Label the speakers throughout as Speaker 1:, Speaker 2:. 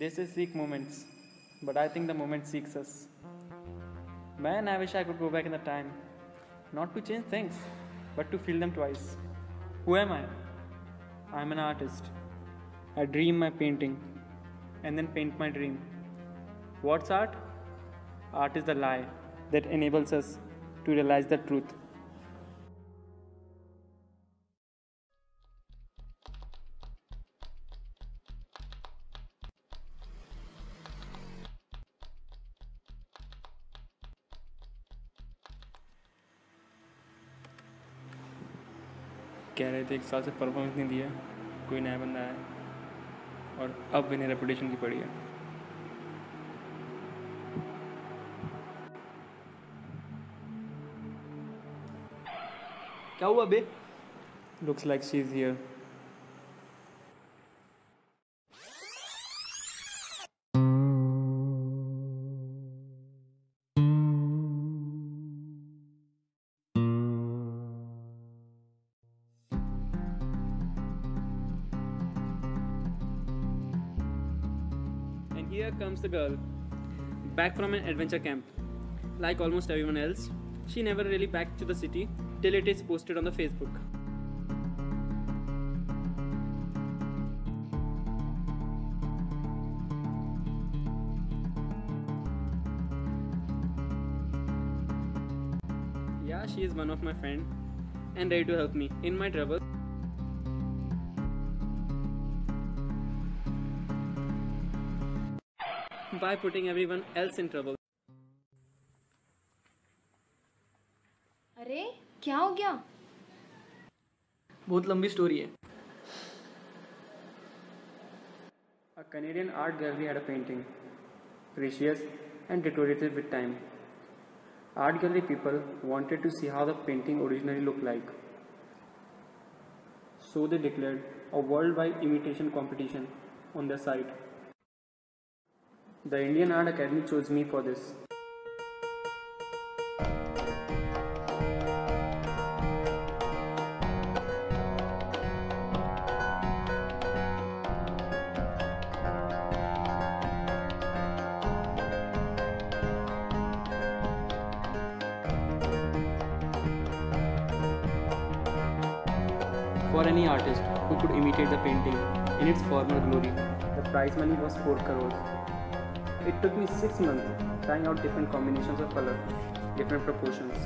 Speaker 1: They say seek moments, but I think the moment seeks us. Man, I wish I could go back in the time. Not to change things, but to feel them twice. Who am I? I'm an artist. I dream my painting and then paint my dream. What's art? Art is the lie that enables us to realize the truth. कह रहे थे 1 साल से performance नहीं दिया, कोई नया बंदा है और अब इन्हें रेपुटेशन की पड़ी है.
Speaker 2: क्या हुआ बे?
Speaker 1: Looks like she's here. And here comes the girl, back from an adventure camp. Like almost everyone else, she never really back to the city till it is posted on the Facebook. Yeah, she is one of my friend and ready to help me in my trouble. By putting everyone else in trouble.
Speaker 3: अरे क्या हो गया?
Speaker 2: बहुत लंबी story है.
Speaker 1: A Canadian art gallery had a painting, precious and deteriorated with time. Art gallery people wanted to see how the painting originally looked like. So they declared a worldwide imitation competition on their site. The Indian Art Academy chose me for this. For any artist who could imitate the painting in its former glory, the prize money was 4 crores. It took me 6 months trying out different combinations of color, different proportions,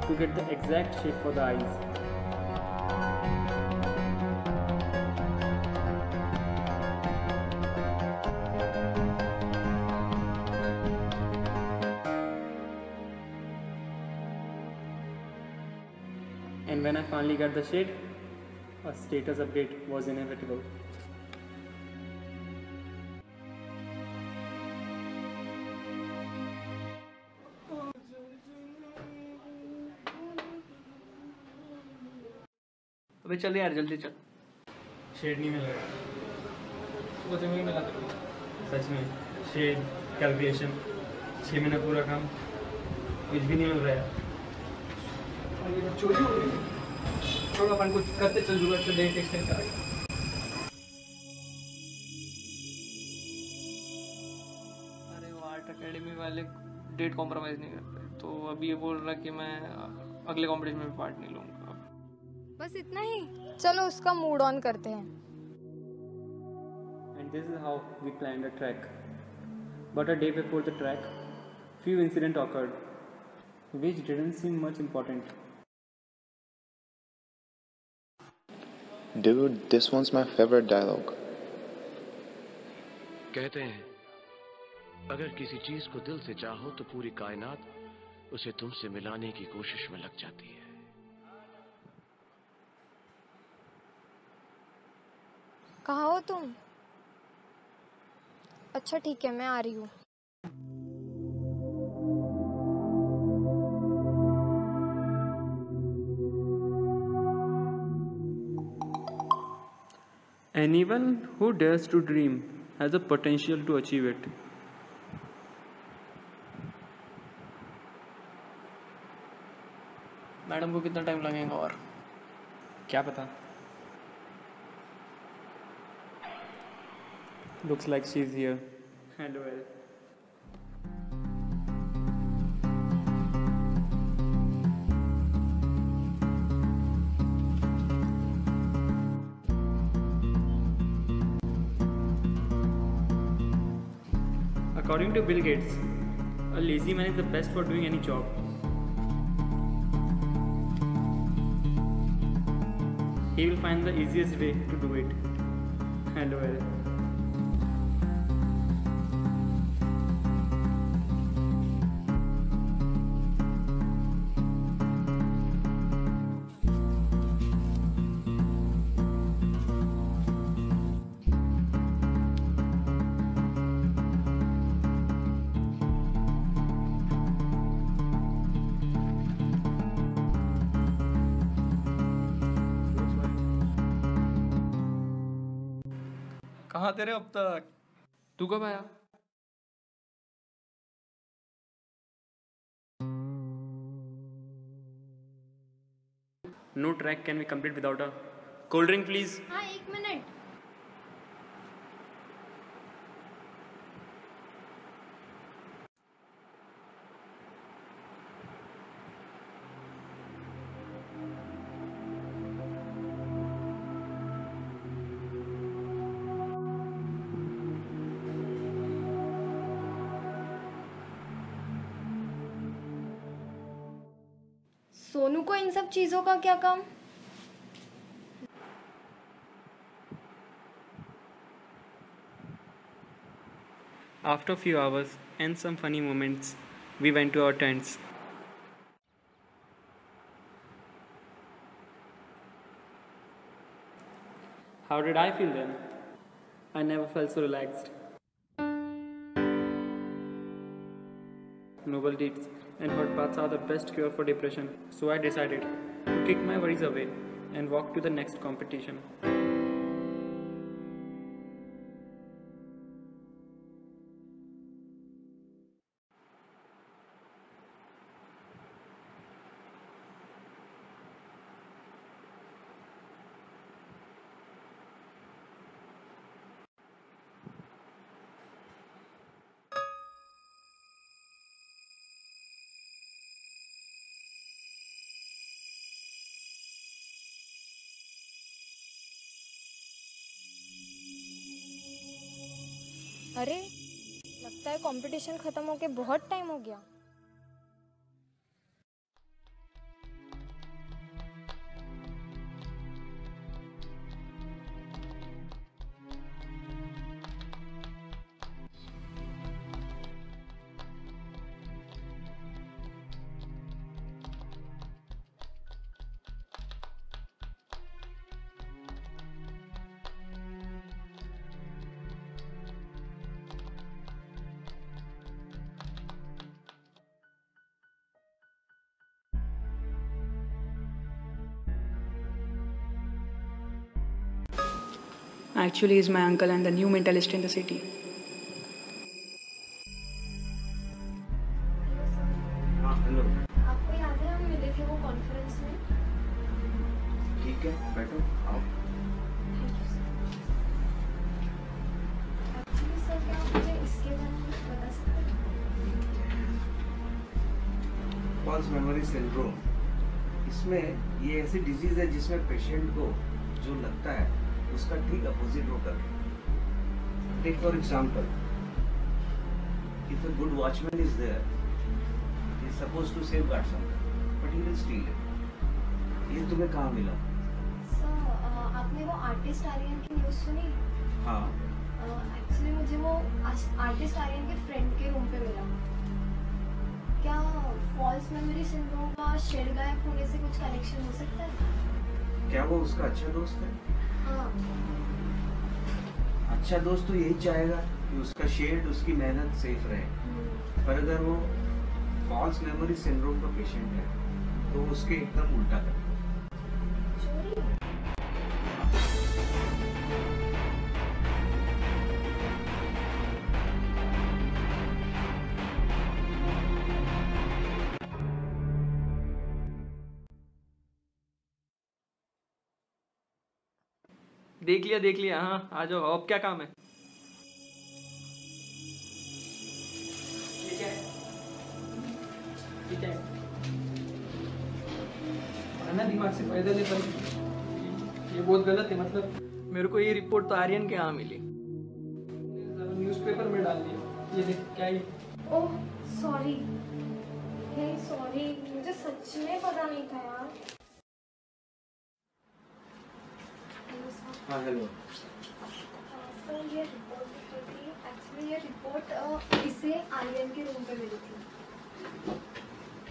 Speaker 1: to get the exact shape for the eyes. And when I finally got the shade, a status update was inevitable.
Speaker 2: अबे चल यार जल्दी चल.
Speaker 1: Shade नहीं मिल रहा.
Speaker 2: सुबह से वही मिला तेरे को.
Speaker 1: सच में शेड, कैलकुलेशन, 6 महीना पूरा काम, कुछ भी नहीं मिल रहा है.
Speaker 2: और ये चोरी हो गई. छोड़ अपन कुछ करते चल जुगाड़ से डेट एक्सटेंड करेंगे. अरे वो आर्ट एकेडमी वाले डेट कॉम्प्रोमाइज़ नहीं करते, तो अभी ये बोल रहा कि मैं अगले कॉम्पिटिशन में पार्ट नहीं लूँगा.
Speaker 3: बस इतना ही. चलो उसका मूड ऑन करते हैं.
Speaker 1: And this is how we planned a trek. But a day before the trek, few incidents occurred, which didn't seem much important.
Speaker 4: Dude, this one's my favorite dialogue.
Speaker 5: कहते हैं अगर किसी चीज को दिल से चाहो तो पूरी कायनात उसे तुमसे मिलाने की कोशिश में लग जाती है.
Speaker 3: कहाँ हो तुम? अच्छा ठीक है, मैं आ रही हूँ.
Speaker 1: Anyone who dares to dream has the potential to achieve it.
Speaker 2: Madam को कितना टाइम लगेगा और?
Speaker 1: क्या पता. Looks like she's here. Hello, El. According to Bill Gates, a lazy man is the best for doing any job. He will find the easiest way to do it. Hello, El.
Speaker 2: कहाँ तेरे अब तक? तू कब आया?
Speaker 1: No track can be complete without a cold drink, please.
Speaker 3: हाँ 1 minute. Sonu को इन सब चीजों का क्या काम?
Speaker 1: After a few hours and some funny moments, we went to our tents. How did I feel then? I never felt so relaxed. Noble deeds and hot baths are the best cure for depression, so I decided to kick my worries away and walk to the next competition.
Speaker 3: अरे लगता है competition खत्म होके बहुत time हो गया.
Speaker 6: Actually, he's my uncle and the new mentalist in the city.
Speaker 5: हाँ hello.
Speaker 3: आपको याद है हम मिले थे वो कॉन्फ्रेंस में?
Speaker 5: ठीक है बैठो आओ.
Speaker 3: एक्चुअली सर क्या आप मुझे इसके बारे में कुछ बता सकते हैं?
Speaker 7: फॉल्स मेमोरी सिंड्रोम, इसमें ये ऐसी डिजीज है जिसमें पेशेंट को जो लगता है उसका ठीक अपोजिट होकर. Take for example, if a good watchman is there, he is supposed to safeguard something but he will steal it. ये तुम्हें कहाँ मिला?
Speaker 3: सर आपने वो आर्टिस्ट आर्यन की न्यूज़ सुनी?
Speaker 7: हाँ.
Speaker 3: एक्चुअली मुझे वो आर्टिस्ट आर्यन के फ्रेंड के रूम पे मिला. क्या फॉल्स मेमोरी सिंड्रोम का शेड गायब होने से कुछ कनेक्शन हो सकता है?
Speaker 7: क्या वो उसका अच्छा दोस्त है?
Speaker 3: हाँ.
Speaker 7: अच्छा दोस्त तो यही चाहेगा कि उसका शेड, उसकी मेहनत सेफ रहे. पर अगर वो फॉल्स मेमोरी सिंड्रोम का पेशेंट है तो वो उसके एकदम उल्टा करेगा.
Speaker 3: चोरी?
Speaker 2: देख लिया. हाँ आ जाओ. अब क्या काम है? ठीक है ना, दिमाग से पैदल है, पर ये बहुत गलत है। मतलब मेरे को ये रिपोर्ट तो आर्यन के यहाँ मिली, न्यूज़पेपर में डाल दिया। ये देख क्या है।
Speaker 3: ओह सॉरी, हे सॉरी, मुझे सच में पता नहीं था यार।
Speaker 7: हाँ हेलो।
Speaker 3: सर ये रिपोर्ट थी, एक्चुअली ये रिपोर्ट इसे आर्यन के रूम पे मिली थी।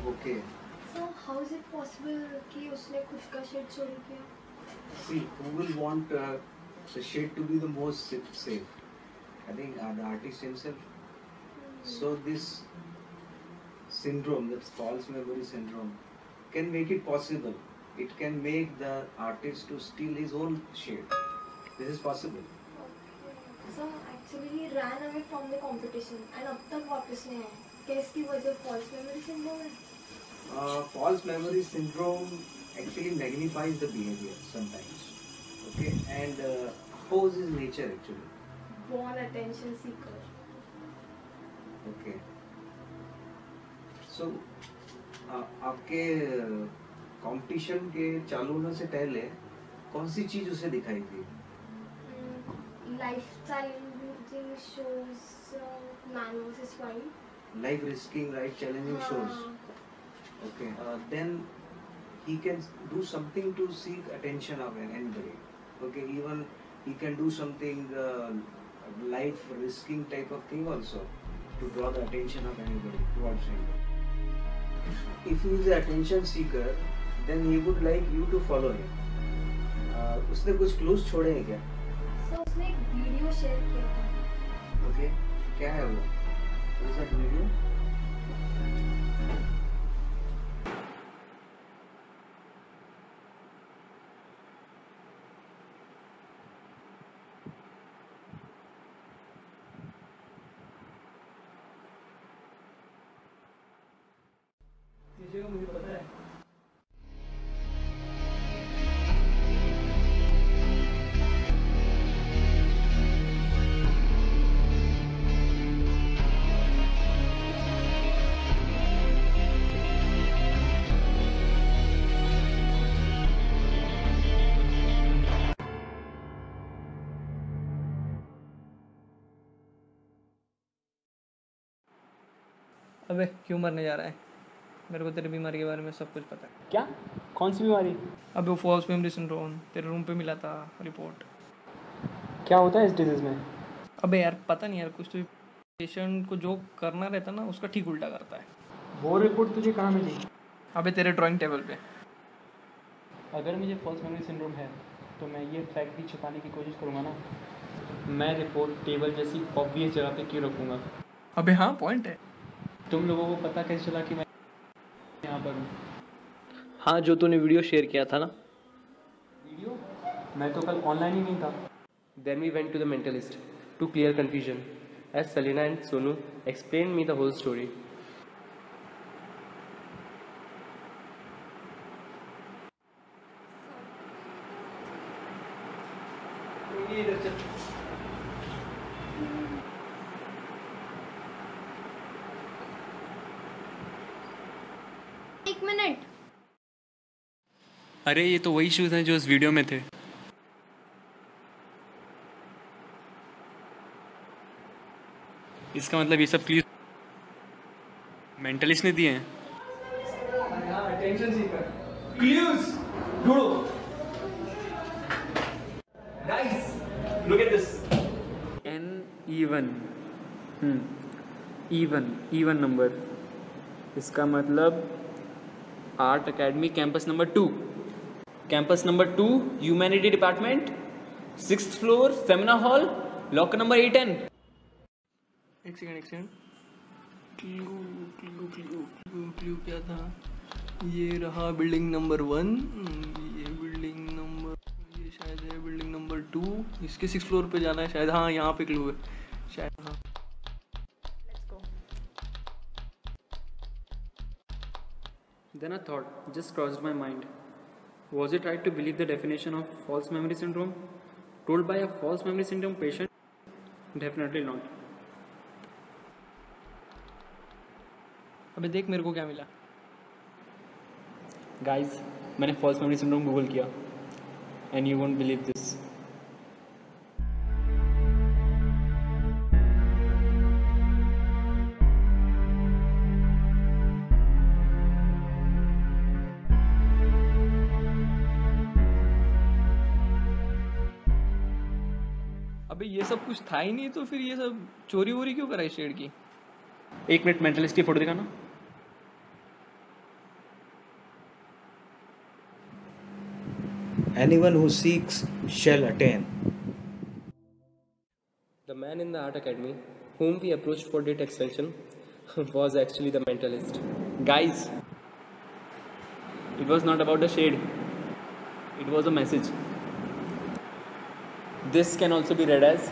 Speaker 7: Okay.
Speaker 3: So how is it possible कि उसने खुद का शेड चोरी किया?
Speaker 7: See, who will want the shade to be the most safe? I think the artist himself. So this syndrome, that's false memory syndrome, can make it possible. It can make the artist to steal his own shade. This is possible.
Speaker 3: So actually he ran away from the competition and अब तक वापस नहीं आया। क्या इसकी वजह false memory syndrome है?
Speaker 7: False memory syndrome actually magnifies the behavior sometimes. Okay, and oppose his nature actually.
Speaker 3: Born attention seeker.
Speaker 7: Okay. So आपके कंपटीशन के चालू होने से पहले कौन सी चीज उसे दिखाई थी?
Speaker 3: Life challenging shows, Man vs Wild.
Speaker 7: Life risking, right? Challenging shows. Okay. Then he can do something to seek attention of anybody. Okay. Even he can do something life risking type of thing also to draw the attention of anybody towards him. If he is an attention seeker, then he would like you to follow him. उसने कुछ clues छोड़े हैं क्या?
Speaker 3: So उसने एक video share किया था।
Speaker 7: Okay. क्या है वो? What is that video?
Speaker 2: ये जगह मुझे पता है। अबे क्यों मरने जा रहा है? मेरे को तेरी बीमारी के बारे में सब कुछ पता है।
Speaker 1: क्या? कौन सी बीमारी?
Speaker 2: अबे वो फॉल्स मेमोरी सिंड्रोम तेरे रूम पे मिला था रिपोर्ट।
Speaker 1: क्या होता है इस डिजीज में?
Speaker 2: अबे यार पता नहीं यार, कुछ तो पेशेंट को जो करना रहता ना उसका ठीक उल्टा करता है।
Speaker 1: वो रिपोर्ट तुझे कहाँ मिली?
Speaker 2: अबे तेरे ड्राइंग टेबल पे।
Speaker 1: अगर मुझे फॉल्स मेमोरी सिंड्रोम है तो मैं ये फैक्ट भी छुपाने की कोशिश करूँगा ना। मैं रिपोर्ट टेबल जैसी ऑब्वियस जगह पे क्यों रखूँगा?
Speaker 2: अबे हाँ पॉइंट है।
Speaker 1: तुम लोगों को पता कैसे चला कि मैं यहाँ पर हूँ?
Speaker 2: हाँ जो तूने वीडियो शेयर किया था ना।
Speaker 1: वीडियो? मैं तो कल ऑनलाइन ही नहीं था।
Speaker 8: Then we went to the mentalist to clear confusion, as Selena and Sonu explained me the whole story.
Speaker 3: एक मिनट।
Speaker 1: अरे ये तो वही शूज़ हैं जो उस वीडियो में थे। इसका मतलब ये सब क्लियर मेंटलिस्ट ने दिए हैं।
Speaker 2: टेंशन सीकर क्लूज ढूंढो। Nice, look at this.
Speaker 1: N even even number. इसका मतलब art academy campus number 2, campus number 2, humanity department, 6th floor, seminar hall, locker number 8N।
Speaker 2: एक सेकंड क्लू क्या था? ये रहा बिल्डिंग नंबर 1, ये बिल्डिंग नंबर, ये शायद है बिल्डिंग नंबर 2। इसके 6th फ्लोर पे जाना है शायद। हाँ यहाँ पे क्लू है शायद। हाँ
Speaker 1: Then a thought just crossed my mind. Was it right to believe the definition of false memory syndrome told by a false memory syndrome patient? Definitely not.
Speaker 2: अबे देख मेरे को क्या मिला।
Speaker 1: गाइस, मैंने फॉल्स मेमोरी सिंड्रोम गूगल किया and you won't believe this.
Speaker 2: अबे ये सब कुछ था ही नहीं तो फिर ये सब चोरी वोरी क्यों कराई शेड की?
Speaker 1: 1 मिनट मेंटलिस्ट की फोटो दिखाना.
Speaker 7: Anyone who seeks shall attain.
Speaker 8: The man in the art academy, whom we approached for date extension, was actually the mentalist.
Speaker 1: Guys, it was not about the shade. It was a message. This can also be read as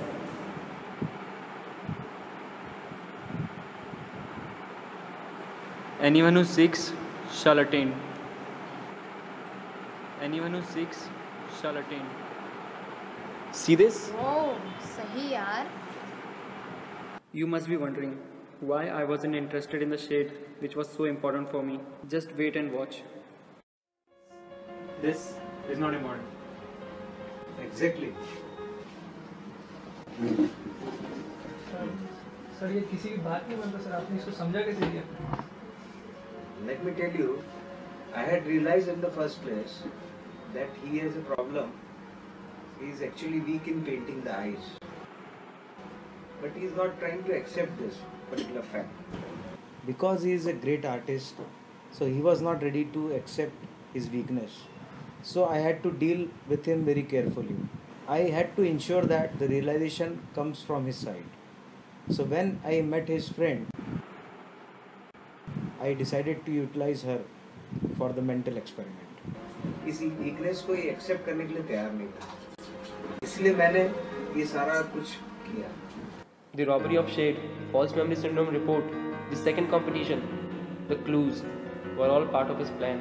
Speaker 1: anyone who seeks shall attain. Anyone who seeks shall attain. See this?
Speaker 3: ओह सही यार.
Speaker 1: You must be wondering why I wasn't interested in the shade which was so important for me. Just wait and watch. This is not important.
Speaker 7: Exactly.
Speaker 2: Sir ये किसी की बात नहीं मानता sir, आपने इसको समझा कैसे किया?
Speaker 7: Let me tell you, I had realized in the first place that he has a problem. He is actually weak in painting the eyes. But he is not trying to accept this particular fact. Because he is a great artist, so he was not ready to accept his weakness. So I had to deal with him very carefully. I had to ensure that the realization comes from his side. So when I met his friend, I decided to utilize her for the mental experiment. इसी weakness को ये accept करने के लिए तैयार नहीं था, इसलिए मैंने ये सारा कुछ किया.
Speaker 8: The robbery of shade, false memory syndrome report, the second competition, the clues were all part of his plan.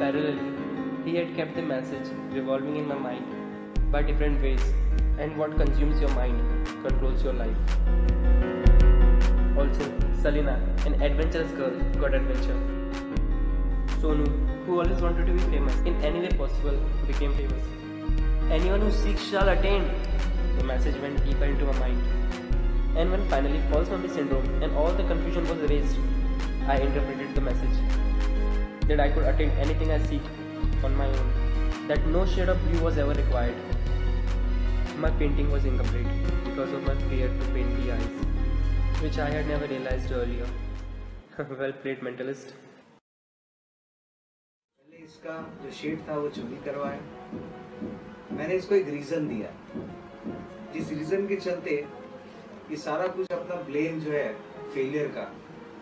Speaker 8: Parallelly, he had kept the message revolving in my mind by different ways, and what consumes your mind controls your life. Also, Salina, an adventurous girl, got adventure. Sonu, who always wanted to be famous in any way possible, became famous. Anyone who seeks shall attain. The message went deeper into my mind. And when finally false memory syndrome and all the confusion was erased, I interpreted the message that I could attain anything I seek on my own, that no shade of blue was ever required. My painting was incomplete because of my fear to paint the eyes, which I had never realized earlier. Well played, mentalist.
Speaker 7: पहले इसका जो shade था वो चोरी करवाया. मैंने इसको एक रीजन दिया, जिस रीजन के चलते ये सारा कुछ अपना ब्लेम जो है फेलियर का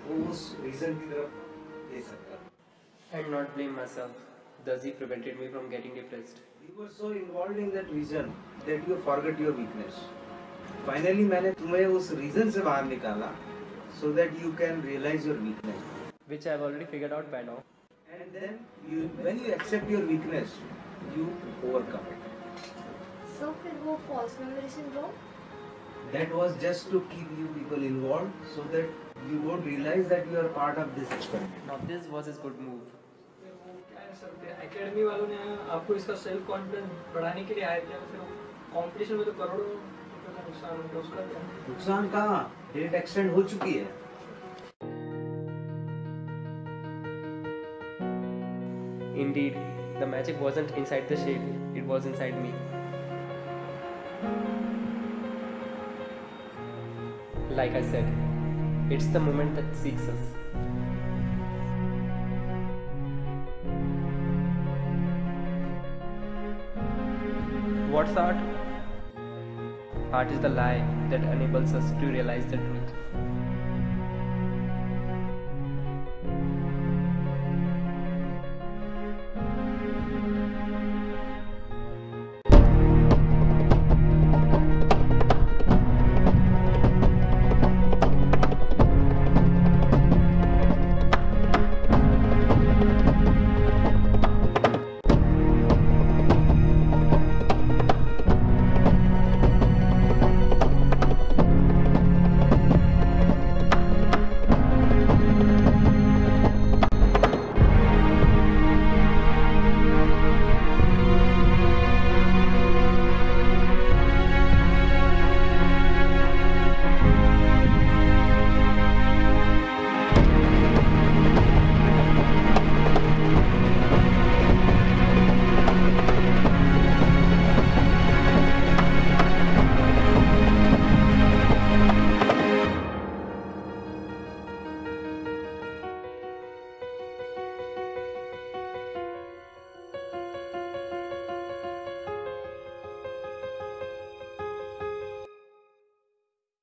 Speaker 7: वो उस रीजन की तरफ दे सकता.
Speaker 8: And not blame myself. Thus he prevented me from getting depressed.
Speaker 7: You were so involved in that reason that you forgot your weakness. Finally मैंने तुम्हें उस रीजन से बाहर निकाला so that you can realize your weakness.
Speaker 8: Which I have already figured out by now.
Speaker 7: And then when you accept your weakness, you overcome it.
Speaker 3: So फिर वो false memory syndrome?
Speaker 7: That was just to keep you people involved so that you won't realize that you are part of this experiment.
Speaker 8: Now this was his good move.
Speaker 2: Academy वालों ने आपको इसका self confidence बढ़ाने के लिए आया था, फिर कंपटीशन में तो करोड़ों रुपए का नुकसान हो गया. उसका क्या?
Speaker 7: नुकसान कहाँ, डेट एक्सटेंड हो चुकी है.
Speaker 8: Indeed, the magic wasn't inside the shade, it was inside me. Like I said, it's the moment that seeks us. What's art? Art is the lie that enables us to realize the truth.